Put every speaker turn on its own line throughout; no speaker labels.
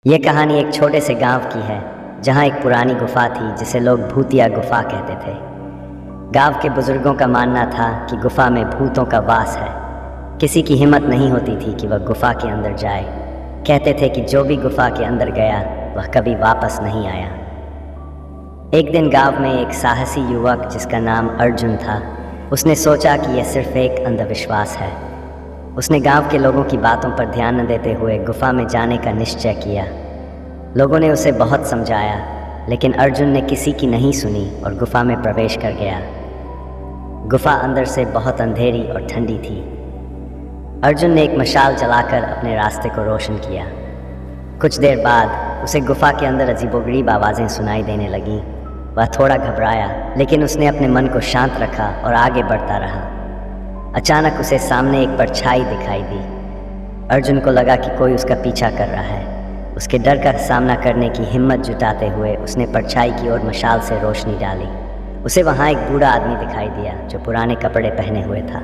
ये कहानी एक छोटे से गांव की है जहां एक पुरानी गुफा थी जिसे लोग भूतिया गुफा कहते थे। गांव के बुजुर्गों का मानना था कि गुफा में भूतों का वास है। किसी की हिम्मत नहीं होती थी कि वह गुफा के अंदर जाए। कहते थे कि जो भी गुफा के अंदर गया वह कभी वापस नहीं आया। एक दिन गांव में एक साहसी युवक जिसका नाम अर्जुन था, उसने सोचा कि यह सिर्फ एक अंधविश्वास है। उसने गांव के लोगों की बातों पर ध्यान न देते हुए गुफा में जाने का निश्चय किया। लोगों ने उसे बहुत समझाया, लेकिन अर्जुन ने किसी की नहीं सुनी और गुफा में प्रवेश कर गया। गुफा अंदर से बहुत अंधेरी और ठंडी थी। अर्जुन ने एक मशाल जलाकर अपने रास्ते को रोशन किया। कुछ देर बाद उसे गुफा के अंदर अजीबोगरीब आवाज़ें सुनाई देने लगीं। वह थोड़ा घबराया, लेकिन उसने अपने मन को शांत रखा और आगे बढ़ता रहा। अचानक उसे सामने एक परछाई दिखाई दी। अर्जुन को लगा कि कोई उसका पीछा कर रहा है। उसके डर का सामना करने की हिम्मत जुटाते हुए उसने परछाई की ओर मशाल से रोशनी डाली। उसे वहाँ एक बूढ़ा आदमी दिखाई दिया जो पुराने कपड़े पहने हुए था।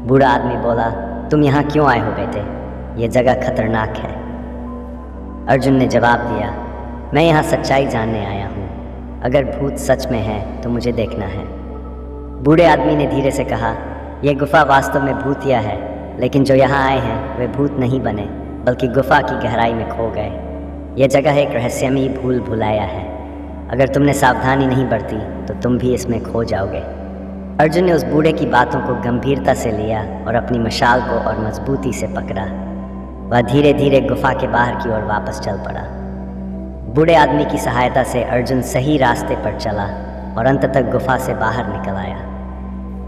बूढ़ा आदमी बोला, तुम यहाँ क्यों आए हो बेटे? ये जगह खतरनाक है। अर्जुन ने जवाब दिया, मैं यहाँ सच्चाई जानने आया हूँ। अगर भूत सच में है तो मुझे देखना है। बूढ़े आदमी ने धीरे से कहा, यह गुफा वास्तव में भूतिया है, लेकिन जो यहाँ आए हैं वे भूत नहीं बने, बल्कि गुफा की गहराई में खो गए। यह जगह एक रहस्यमयी भूल भुलाया है। अगर तुमने सावधानी नहीं बरती तो तुम भी इसमें खो जाओगे। अर्जुन ने उस बूढ़े की बातों को गंभीरता से लिया और अपनी मशाल को और मजबूती से पकड़ा। वह धीरे धीरे गुफा के बाहर की ओर वापस चल पड़ा। बूढ़े आदमी की सहायता से अर्जुन सही रास्ते पर चला और अंततः गुफा से बाहर निकल आया।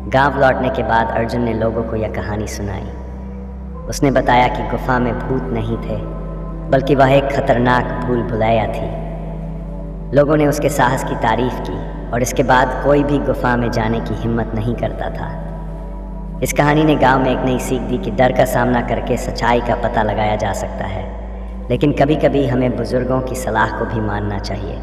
गांव लौटने के बाद अर्जुन ने लोगों को यह कहानी सुनाई। उसने बताया कि गुफा में भूत नहीं थे, बल्कि वह एक खतरनाक भूल भुलैया थी। लोगों ने उसके साहस की तारीफ की और इसके बाद कोई भी गुफा में जाने की हिम्मत नहीं करता था। इस कहानी ने गांव में एक नई सीख दी कि डर का सामना करके सच्चाई का पता लगाया जा सकता है, लेकिन कभी कभी हमें बुजुर्गों की सलाह को भी मानना चाहिए।